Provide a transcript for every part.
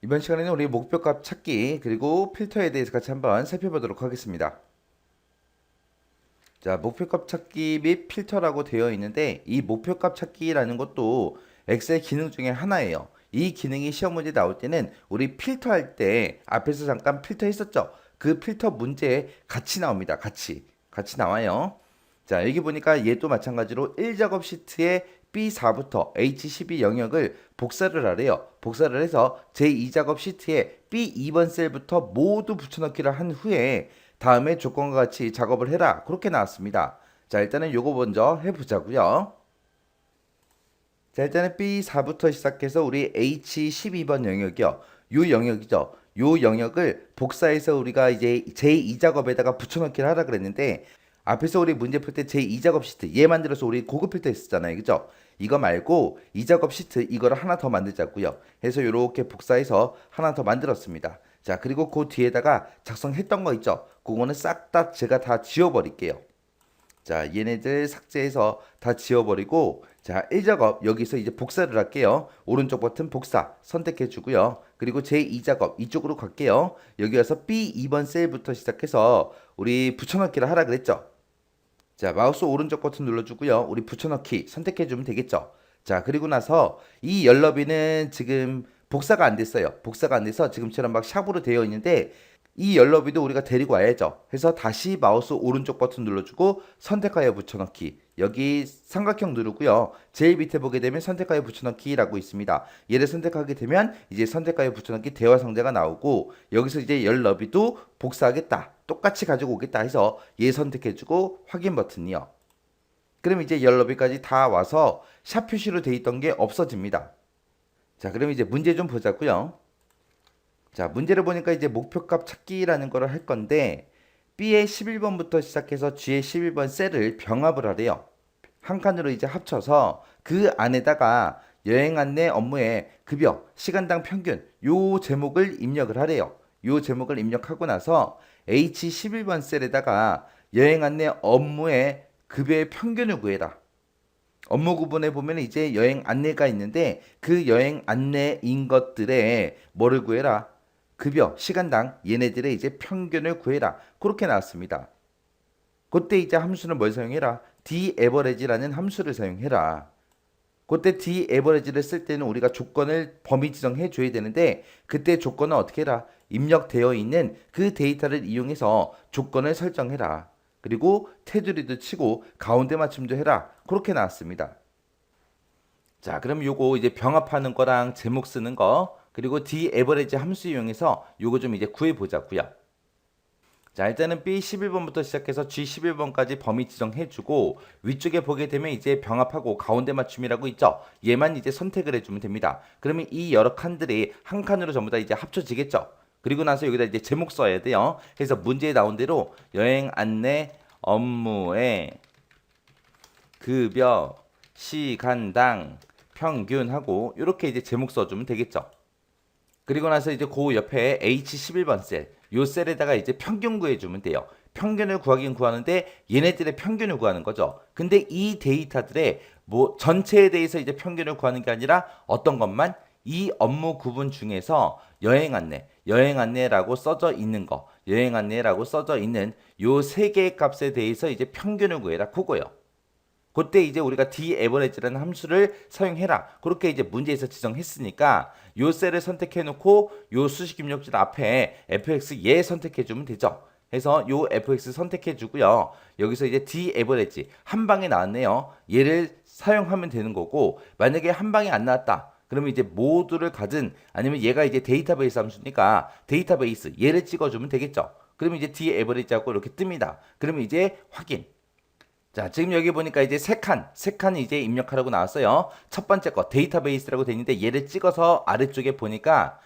이번 시간에는 우리 목표값 찾기 그리고 필터에 대해서 같이 한번 살펴보도록 하겠습니다. 자, 목표값 찾기 및 필터라고 되어 있는데 이 목표값 찾기라는 것도 엑셀 기능 중에 하나예요. 이 기능이 시험 문제 나올 때는 우리 필터 할 때 앞에서 잠깐 필터 했었죠. 그 필터 문제에 같이 나옵니다. 같이 나와요. 자, 여기 보니까 얘도 마찬가지로 1작업 시트에 B4부터 H12 영역을 복사를 하래요. 복사를 해서 제2작업 시트에 B2번 셀부터 모두 붙여넣기를 한 후에 다음에 조건과 같이 작업을 해라. 그렇게 나왔습니다. 자, 일단은 요거 먼저 해보자고요. 자, 일단은 B4부터 시작해서 우리 H12번 영역이요. 요 영역이죠. 요 영역을 복사해서 우리가 이제 제2작업에다가 붙여넣기를 하라 그랬는데 앞에서 우리 문제 풀 때 제2작업 시트 얘 만들어서 우리 고급 필터 했었잖아요. 그죠? 이거 말고 2작업 시트 이거를 하나 더 만들자고요. 해서 이렇게 복사해서 하나 더 만들었습니다. 자, 그리고 그 뒤에다가 작성했던 거 있죠? 그거는 싹 다 제가 다 지워버릴게요. 자, 얘네들 삭제해서 다 지워버리고 자, 1작업 여기서 이제 복사를 할게요. 오른쪽 버튼 복사 선택해 주고요. 그리고 제2작업 이쪽으로 갈게요. 여기 와서 B2번 셀부터 시작해서 우리 붙여넣기를 하라 그랬죠. 자, 마우스 오른쪽 버튼 눌러주고요. 우리 붙여넣기 선택해주면 되겠죠. 자, 그리고 나서 이 열너비는 지금 복사가 안 됐어요. 복사가 안 돼서 지금처럼 막 샵으로 되어 있는데 이 열너비도 우리가 데리고 와야죠. 해서 다시 마우스 오른쪽 버튼 눌러주고 선택하여 붙여넣기. 여기 삼각형 누르고요. 제일 밑에 보게 되면 선택하여 붙여넣기라고 있습니다. 얘를 선택하게 되면 이제 선택하여 붙여넣기 대화 상자가 나오고 여기서 이제 열너비도 복사하겠다. 똑같이 가지고 오겠다 해서 얘 선택해주고 확인 버튼이요. 그럼 이제 열너비까지 다 와서 샵 표시로 돼 있던 게 없어집니다. 자, 그럼 이제 문제 좀 보자고요. 자, 문제를 보니까 이제 목표값 찾기라는 거를 할 건데 B의 11번부터 시작해서 G의 11번 셀을 병합을 하래요. 한 칸으로 이제 합쳐서 그 안에다가 여행 안내 업무의 급여, 시간당 평균 요 제목을 입력을 하래요. 요 제목을 입력하고 나서 H11번 셀에다가 여행 안내 업무의 급여의 평균을 구해라. 업무 구분에 보면 이제 여행 안내가 있는데 그 여행 안내인 것들에 뭐를 구해라? 급여, 시간당 얘네들의 이제 평균을 구해라. 그렇게 나왔습니다. 그때 이제 함수는 뭘 사용해라? daverage라는 함수를 사용해라. 그때 daverage를 쓸 때는 우리가 조건을 범위 지정해 줘야 되는데 그때 조건은 어떻게 해라? 입력되어 있는 그 데이터를 이용해서 조건을 설정해라. 그리고 테두리도 치고 가운데 맞춤도 해라. 그렇게 나왔습니다. 자, 그럼 요거 이제 병합하는 거랑 제목 쓰는 거 그리고 daverage 함수 이용해서 요거 좀 이제 구해 보자고요. 자, 일단은 B11번부터 시작해서 G11번까지 범위 지정해주고 위쪽에 보게 되면 이제 병합하고 가운데 맞춤이라고 있죠. 얘만 이제 선택을 해주면 됩니다. 그러면 이 여러 칸들이 한 칸으로 전부 다 이제 합쳐지겠죠. 그리고 나서 여기다 이제 제목 써야 돼요. 그래서 문제에 나온 대로 여행 안내 업무의 급여 시간당 평균하고 이렇게 이제 제목 써주면 되겠죠. 그리고 나서 이제 그 옆에 H11번 셀, 요 셀에다가 이제 평균 구해주면 돼요. 평균을 구하긴 구하는데 얘네들의 평균을 구하는 거죠. 근데 이 데이터들의 뭐 전체에 대해서 이제 평균을 구하는 게 아니라 어떤 것만 이 업무 구분 중에서 여행 안내라고 써져 있는 거, 여행 안내라고 써져 있는 요 세 개의 값에 대해서 이제 평균을 구해라 그거요. 그때 이제 우리가 daverage라는 함수를 사용해라. 그렇게 이제 문제에서 지정했으니까 요 셀을 선택해 놓고 요 수식 입력줄 앞에 fx 얘 선택해 주면 되죠. 해서 요 fx 선택해 주고요. 여기서 이제 daverage 한 방에 나왔네요. 얘를 사용하면 되는 거고 만약에 한 방에 안 나왔다. 그러면 이제 모두를 가진 아니면 얘가 이제 데이터베이스 함수니까 데이터베이스 얘를 찍어주면 되겠죠. 그러면 이제 daverage하고 이렇게 뜹니다. 그러면 이제 확인. 자, 지금 여기 보니까 이제 세 칸 이제 입력하라고 나왔어요. 첫 번째 거 데이터베이스라고 돼 있는데 얘를 찍어서 아래쪽에 보니까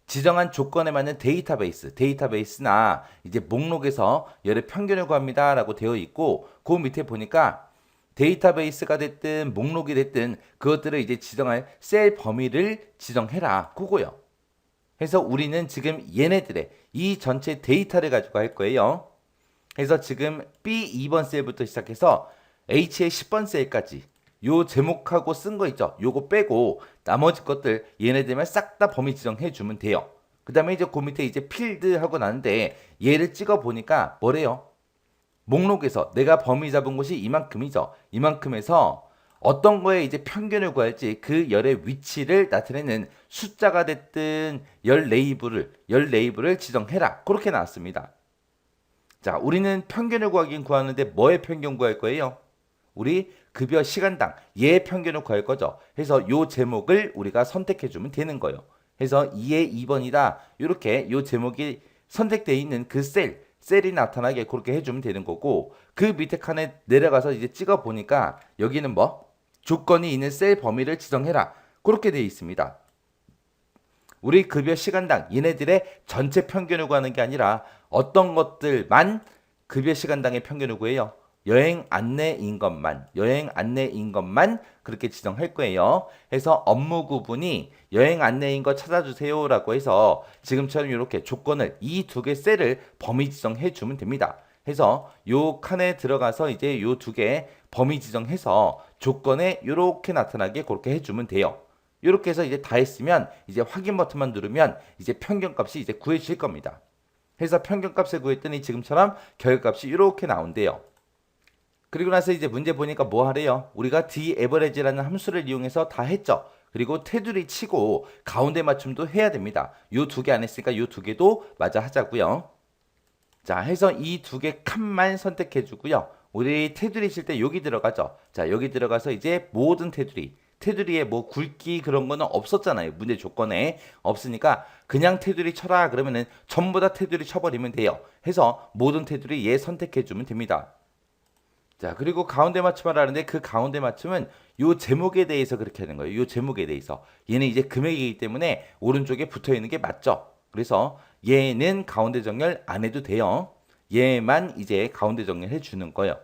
지정한 조건에 맞는 데이터베이스나 이제 목록에서 얘를 평균을 구합니다라고 되어 있고 그 밑에 보니까 데이터베이스가 됐든 목록이 됐든 그것들을 이제 지정할 셀 범위를 지정해라. 그거요. 그래서 우리는 지금 얘네들의 이 전체 데이터를 가지고 할 거예요. 그래서 지금 B2번 셀부터 시작해서 H의 10번 셀까지 요 제목하고 쓴 거 있죠. 요거 빼고 나머지 것들 얘네들만 싹 다 범위 지정해 주면 돼요. 그 다음에 이제 그 밑에 이제 필드 하고 나는데 얘를 찍어 보니까 뭐래요? 목록에서 내가 범위 잡은 곳이 이만큼이죠. 이만큼에서 어떤 거에 이제 평균을 구할지 그 열의 위치를 나타내는 숫자가 됐든 열 레이블을 지정해라. 그렇게 나왔습니다. 자, 우리는 평균을 구하긴 구하는데 뭐의 평균 구할 거예요? 우리 급여 시간당 얘의 평균을 구할 거죠. 그래서 요 제목을 우리가 선택해 주면 되는 거예요. 그래서 2의 2번이다. 이렇게 요 제목이 선택되어 있는 그 셀이 나타나게 그렇게 해주면 되는 거고, 그 밑에 칸에 내려가서 이제 찍어 보니까 여기는 뭐 조건이 있는 셀 범위를 지정해라. 그렇게 되어 있습니다. 우리 급여 시간당 얘네들의 전체 평균을 구하는 게 아니라 어떤 것들만 급여 시간당의 평균을 구해요. 여행 안내인 것만 그렇게 지정할 거예요. 해서 업무 구분이 여행 안내인 거 찾아주세요 라고 해서 지금처럼 이렇게 조건을 이 두 개 셀을 범위 지정해 주면 됩니다. 해서 요 칸에 들어가서 이제 요 두 개 범위 지정해서 조건에 이렇게 나타나게 그렇게 해주면 돼요. 이렇게 해서 이제 다 했으면 이제 확인 버튼만 누르면 이제 평균값이 이제 구해질 겁니다. 해서 평균값을 구했더니 지금처럼 결과값이 이렇게 나온대요. 그리고 나서 이제 문제 보니까 뭐 하래요? 우리가 daverage라는 함수를 이용해서 다 했죠. 그리고 테두리 치고 가운데 맞춤도 해야 됩니다. 요 두 개 안 했으니까 요 두 개도 마저 하자고요. 자, 해서 이 두 개 칸만 선택해 주고요. 우리 테두리 칠 때 여기 들어가죠. 자, 여기 들어가서 이제 모든 테두리에 뭐 굵기 그런 거는 없었잖아요. 문제 조건에 없으니까 그냥 테두리 쳐라 그러면은 전부 다 테두리 쳐버리면 돼요. 해서 모든 테두리 얘 선택해 주면 됩니다. 자, 그리고 가운데 맞춤을 하는데 그 가운데 맞춤은 요 제목에 대해서 그렇게 하는 거예요. 요 제목에 대해서. 얘는 이제 금액이기 때문에 오른쪽에 붙어 있는 게 맞죠. 그래서 얘는 가운데 정렬 안 해도 돼요. 얘만 이제 가운데 정렬해 주는 거예요.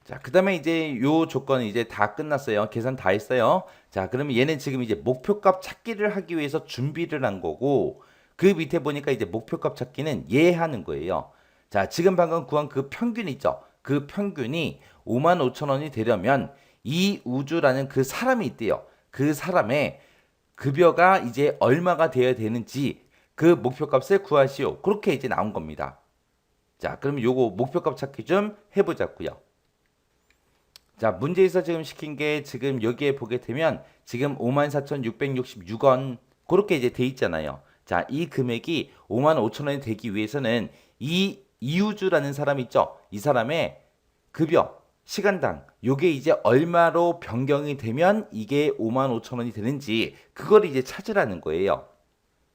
자, 그 다음에 이제 요 조건은 이제 다 끝났어요. 계산 다 했어요. 자, 그러면 얘는 지금 이제 목표값 찾기를 하기 위해서 준비를 한 거고, 그 밑에 보니까 이제 목표값 찾기는 얘 하는 거예요. 자, 지금 방금 구한 그 평균 있죠? 그 평균이 55,000원이 되려면 이우주라는 그 사람이 있대요. 그 사람의 급여가 이제 얼마가 되어야 되는지 그 목표값을 구하시오. 그렇게 이제 나온 겁니다. 자, 그럼 요거 목표값 찾기 좀 해보자고요. 자, 문제에서 지금 시킨 게 지금 여기에 보게 되면 지금 54,666원 그렇게 이제 돼 있잖아요. 자, 이 금액이 55,000원이 되기 위해서는 이 이우주라는 사람 있죠? 이 사람의 급여, 시간당 요게 이제 얼마로 변경이 되면 이게 55,000원이 되는지 그걸 이제 찾으라는 거예요.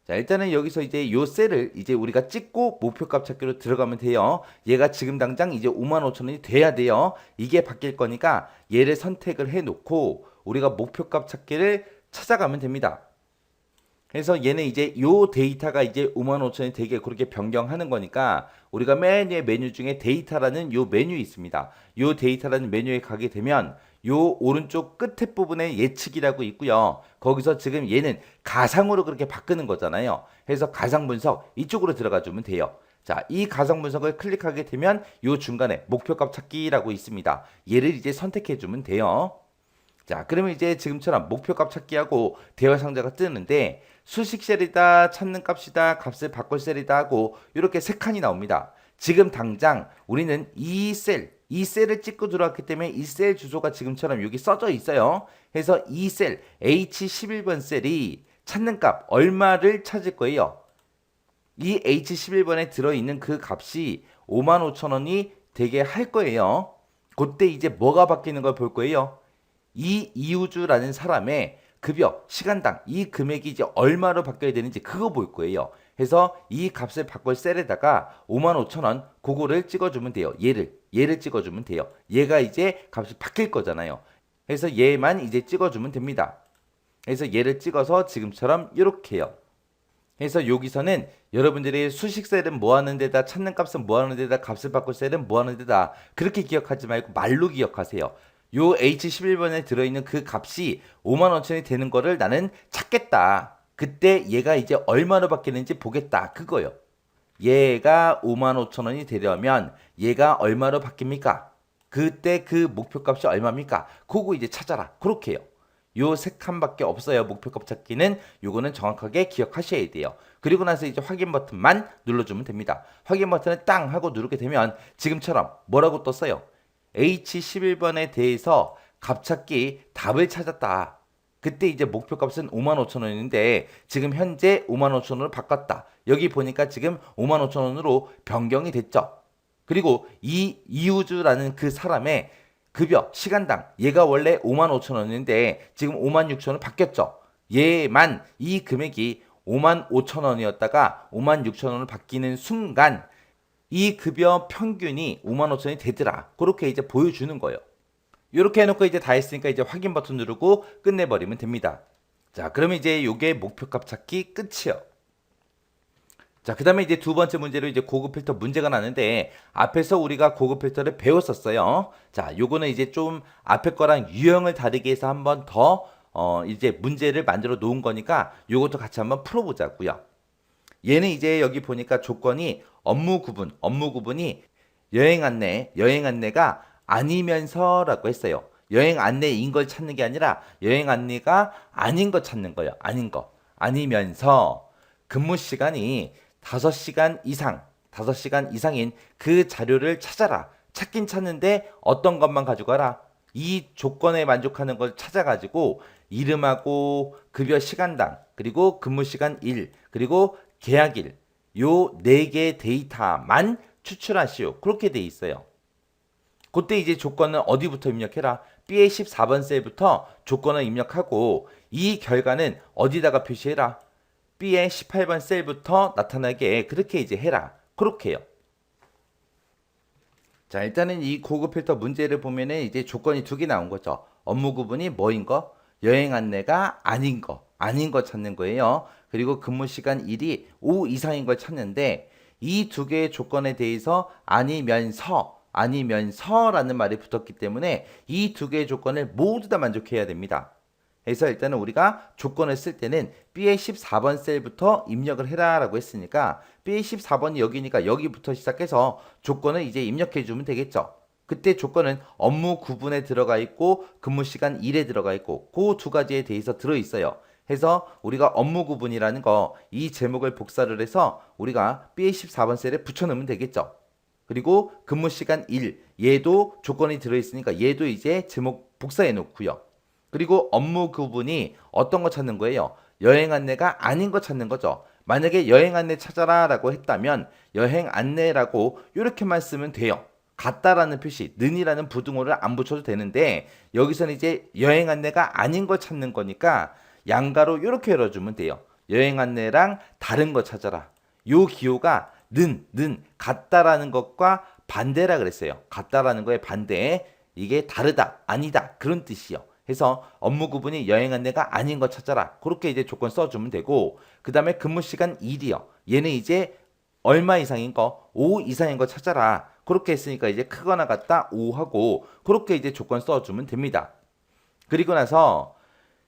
자, 일단은 여기서 이제 요 셀을 이제 우리가 찍고 목표값 찾기로 들어가면 돼요. 얘가 지금 당장 이제 55,000원이 돼야 돼요. 이게 바뀔 거니까 얘를 선택을 해 놓고 우리가 목표값 찾기를 찾아가면 됩니다. 그래서 얘는 이제 요 데이터가 이제 55,000원이 되게 그렇게 변경하는 거니까 우리가 맨 위에 메뉴 중에 데이터라는 요 메뉴 있습니다. 요 데이터라는 메뉴에 가게 되면 요 오른쪽 끝에 부분에 예측이라고 있고요. 거기서 지금 얘는 가상으로 그렇게 바꾸는 거잖아요. 그래서 가상 분석 이쪽으로 들어가 주면 돼요. 자, 이 가상 분석을 클릭하게 되면 요 중간에 목표값 찾기라고 있습니다. 얘를 이제 선택해 주면 돼요. 자, 그러면 이제 지금처럼 목표값 찾기하고 대화 상자가 뜨는데 수식 셀이다, 찾는 값이다, 값을 바꿀 셀이다 하고 이렇게 세 칸이 나옵니다. 지금 당장 우리는 이 셀을 찍고 들어왔기 때문에 이 셀 주소가 지금처럼 여기 써져 있어요. 그래서 이 셀 H11번 셀이 찾는 값 얼마를 찾을 거예요. 이 H11번에 들어있는 그 값이 55,000원이 되게 할 거예요. 그때 이제 뭐가 바뀌는 걸 볼 거예요. 이 이우주라는 사람의 급여, 시간당 이 금액이 이제 얼마로 바뀌어야 되는지 그거 볼 거예요. 그래서 이 값을 바꿀 셀에다가 55,000원 그거를 찍어주면 돼요. 얘를 찍어주면 돼요. 얘가 이제 값이 바뀔 거잖아요. 그래서 얘만 이제 찍어주면 됩니다. 그래서 얘를 찍어서 지금처럼 이렇게요. 그래서 여기서는 여러분들이 수식 셀은 뭐 하는 데다, 찾는 값은 뭐 하는 데다, 값을 바꿀 셀은 뭐 하는 데다 그렇게 기억하지 말고 말로 기억하세요. 요 H11번에 들어있는 그 값이 55,000원이 되는 거를 나는 찾겠다. 그때 얘가 이제 얼마로 바뀌는지 보겠다. 그거요. 얘가 55,000원이 되려면 얘가 얼마로 바뀝니까? 그때 그 목표값이 얼마입니까? 그거 이제 찾아라. 그렇게 해요. 요 세 칸밖에 없어요. 목표값 찾기는. 요거는 정확하게 기억하셔야 돼요. 그리고 나서 이제 확인 버튼만 눌러주면 됩니다. 확인 버튼을 땅 하고 누르게 되면 지금처럼 뭐라고 떴어요? H11번에 대해서 값 찾기 답을 찾았다. 그때 이제 목표값은 55,000원인데 지금 현재 55,000원으로 바꿨다. 여기 보니까 지금 55,000원으로 변경이 됐죠. 그리고 이 이우주라는 그 사람의 급여 시간당 얘가 원래 55,000원인데 지금 56,000원 바뀌었죠. 얘만 이 금액이 55,000원이었다가 56,000원을 바뀌는 순간 이 급여 평균이 55,000원이 되더라. 그렇게 이제 보여주는 거예요. 이렇게 해놓고 이제 다 했으니까 이제 확인 버튼 누르고 끝내버리면 됩니다. 자, 그러면 이제 요게 목표값 찾기 끝이요. 자, 그 다음에 이제 두 번째 문제로 이제 고급 필터 문제가 나는데 앞에서 우리가 고급 필터를 배웠었어요. 자, 요거는 이제 좀 앞에 거랑 유형을 다르게 해서 한번 더 이제 문제를 만들어 놓은 거니까 요것도 같이 한번 풀어보자고요. 얘는 이제 여기 보니까 조건이 업무 구분이 여행 안내가 아니면서라고 했어요. 여행 안내인 걸 찾는 게 아니라 여행 안내가 아닌 거 찾는 거예요. 아닌 거. 아니면서 근무 시간이 5시간 이상인 그 자료를 찾아라. 찾긴 찾는데 어떤 것만 가져가라. 이 조건에 만족하는 걸 찾아가지고 이름하고 급여 시간당 그리고 근무 시간 일 그리고 계약일 요 4개 데이터만 추출하시오. 그렇게 돼 있어요. 그때 이제 조건은 어디부터 입력해라? B의 14번 셀부터 조건을 입력하고 이 결과는 어디다가 표시해라? B의 18번 셀부터 나타나게 그렇게 이제 해라. 그렇게 해요. 자, 일단은 이 고급 필터 문제를 보면은 이제 조건이 두 개 나온 거죠. 업무 구분이 뭐인 거? 여행 안내가 아닌 거 찾는 거예요. 그리고 근무 시간 일이 5 이상인 걸 찾는데 이 두 개의 조건에 대해서 아니면서라는 말이 붙었기 때문에 이 두 개의 조건을 모두 다 만족해야 됩니다. 그래서 일단은 우리가 조건을 쓸 때는 B의 14번 셀부터 입력을 해라 라고 했으니까 B의 14번이 여기니까 여기부터 시작해서 조건을 이제 입력해 주면 되겠죠. 그때 조건은 업무 구분에 들어가 있고 근무 시간 일에 들어가 있고 그 두 가지에 대해서 들어 있어요. 해서 우리가 업무 구분이라는 거 이 제목을 복사를 해서 우리가 B의 14번 셀에 붙여 넣으면 되겠죠. 그리고 근무 시간 일 얘도 조건이 들어 있으니까 얘도 이제 제목 복사해 놓고요. 그리고 업무 구분이 어떤 거 찾는 거예요? 여행 안내가 아닌 거 찾는 거죠. 만약에 여행 안내 찾아라 라고 했다면 여행 안내라고 이렇게만 쓰면 돼요. 같다라는 표시, 는이라는 부등호를 안 붙여도 되는데 여기서는 이제 여행 안내가 아닌 거 찾는 거니까 양가로 이렇게 열어주면 돼요. 여행 안내랑 다른 거 찾아라. 요 기호가 같다라는 것과 반대라 그랬어요. 같다라는 거의 반대. 이게 다르다, 아니다 그런 뜻이요. 해서 업무 구분이 여행 안내가 아닌 거 찾아라. 그렇게 이제 조건 써주면 되고 그 다음에 근무 시간 일이요. 얘는 이제 얼마 이상인 거, 5 이상인 거 찾아라. 그렇게 했으니까 이제 크거나 같다 5 하고 그렇게 이제 조건 써주면 됩니다. 그리고 나서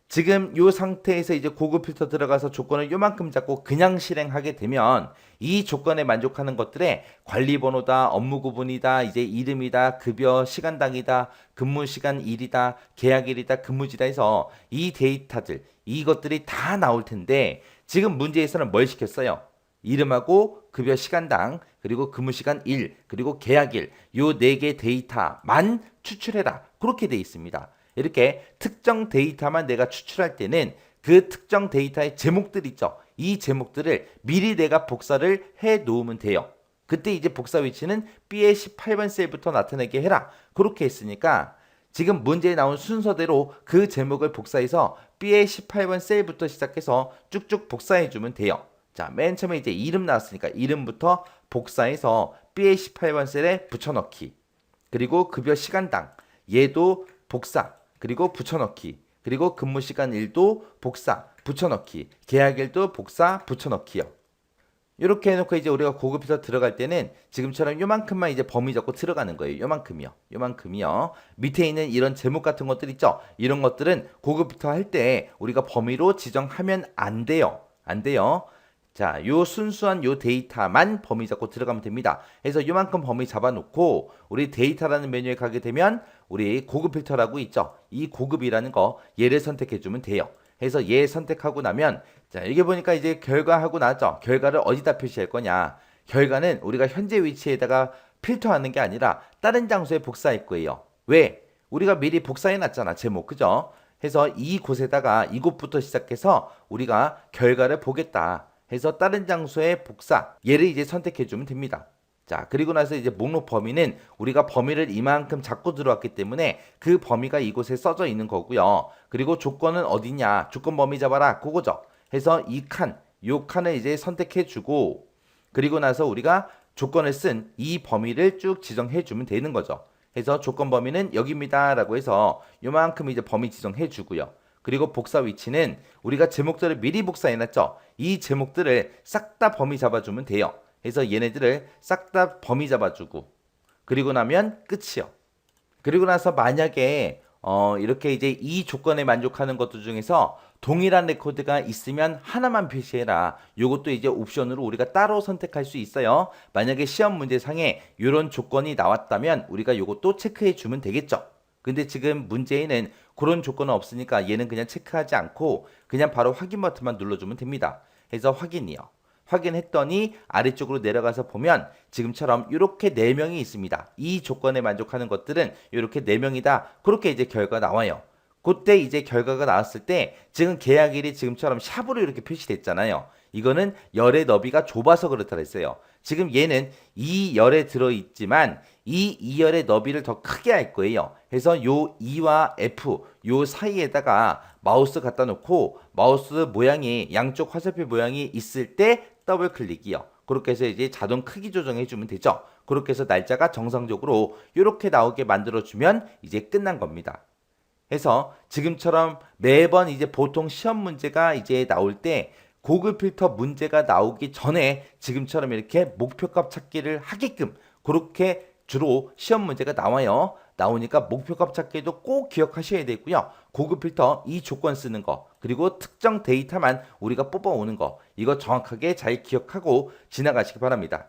지금 이 상태에서 이제 고급 필터 들어가서 조건을 요만큼 잡고 그냥 실행하게 되면 이 조건에 만족하는 것들의 관리번호다, 업무 구분이다, 이제 이름이다, 급여 시간당이다, 근무 시간 일이다, 계약일이다, 근무지다 해서 이 데이터들, 이것들이 다 나올 텐데 지금 문제에서는 뭘 시켰어요? 이름하고 급여 시간당, 그리고 근무 시간 일, 그리고 계약일 요 4개 데이터만 추출해라. 그렇게 돼 있습니다. 이렇게 특정 데이터만 내가 추출할 때는 그 특정 데이터의 제목들 있죠. 이 제목들을 미리 내가 복사를 해 놓으면 돼요. 그때 이제 복사 위치는 B의 18번 셀부터 나타내게 해라. 그렇게 했으니까 지금 문제에 나온 순서대로 그 제목을 복사해서 B의 18번 셀부터 시작해서 쭉쭉 복사해 주면 돼요. 자, 맨 처음에 이제 이름 나왔으니까 이름부터 복사해서 B의 18번 셀에 붙여넣기. 그리고 급여 시간당 얘도 복사. 그리고 붙여넣기. 그리고 근무 시간 일도 복사, 붙여넣기. 계약일도 복사, 붙여넣기요. 이렇게 해놓고 이제 우리가 고급 필터 들어갈 때는 지금처럼 요만큼만 이제 범위 잡고 들어가는 거예요. 요만큼이요. 밑에 있는 이런 제목 같은 것들 있죠. 이런 것들은 고급 필터 할 때 우리가 범위로 지정하면 안 돼요. 자, 요 순수한 요 데이터만 범위 잡고 들어가면 됩니다. 그래서 요만큼 범위 잡아놓고 우리 데이터라는 메뉴에 가게 되면 우리 고급 필터라고 있죠. 이 고급이라는 거 얘를 선택해주면 돼요. 그래서 얘 선택하고 나면 자, 여기 보니까 이제 결과하고 나왔죠. 결과를 어디다 표시할 거냐. 결과는 우리가 현재 위치에다가 필터하는 게 아니라 다른 장소에 복사할 거예요. 왜? 우리가 미리 복사해 놨잖아. 제목. 그죠? 해서 이곳에다가 이곳부터 시작해서 우리가 결과를 보겠다 해서 다른 장소에 복사 얘를 이제 선택해 주면 됩니다. 자, 그리고 나서 이제 목록 범위는 우리가 범위를 이만큼 잡고 들어왔기 때문에 그 범위가 이곳에 써져 있는 거고요. 그리고 조건은 어디냐? 조건 범위 잡아라. 그거죠. 해서 요 칸을 이제 선택해 주고 그리고 나서 우리가 조건을 쓴 이 범위를 쭉 지정해 주면 되는 거죠. 해서 조건 범위는 여기입니다 라고 해서 요만큼 이제 범위 지정해 주고요. 그리고 복사 위치는 우리가 제목들을 미리 복사해 놨죠. 이 제목들을 싹 다 범위 잡아주면 돼요. 그래서 얘네들을 싹 다 범위 잡아주고 그리고 나면 끝이요. 그리고 나서 만약에 이렇게 이제 이 조건에 만족하는 것들 중에서 동일한 레코드가 있으면 하나만 표시해라. 요것도 이제 옵션으로 우리가 따로 선택할 수 있어요. 만약에 시험 문제상에 이런 조건이 나왔다면 우리가 요것도 체크해 주면 되겠죠. 근데 지금 문제에는 그런 조건은 없으니까 얘는 그냥 체크하지 않고 그냥 바로 확인 버튼만 눌러주면 됩니다. 해서 확인이요. 확인했더니 아래쪽으로 내려가서 보면 지금처럼 이렇게 4명이 있습니다. 이 조건에 만족하는 것들은 이렇게 4명이다. 그렇게 이제 결과가 나와요. 그때 이제 결과가 나왔을 때 지금 계약일이 지금처럼 샵으로 이렇게 표시됐잖아요. 이거는 열의 너비가 좁아서 그렇다 그랬어요. 지금 얘는 2열에 들어있지만 이 2열의 너비를 더 크게 할 거예요. 그래서 요 E와 F 요 사이에다가 마우스 갖다 놓고 마우스 모양이 양쪽 화살표 모양이 있을 때 더블 클릭이요. 그렇게 해서 이제 자동 크기 조정해 주면 되죠. 그렇게 해서 날짜가 정상적으로 이렇게 나오게 만들어 주면 이제 끝난 겁니다. 해서 지금처럼 매번 이제 보통 시험 문제가 이제 나올 때 고급 필터 문제가 나오기 전에 지금처럼 이렇게 목표값 찾기를 하게끔 그렇게 주로 시험 문제가 나와요. 나오니까 목표값 찾기도 꼭 기억하셔야 되고요. 고급 필터 이 조건 쓰는 거 그리고 특정 데이터만 우리가 뽑아오는 거 이거 정확하게 잘 기억하고 지나가시기 바랍니다.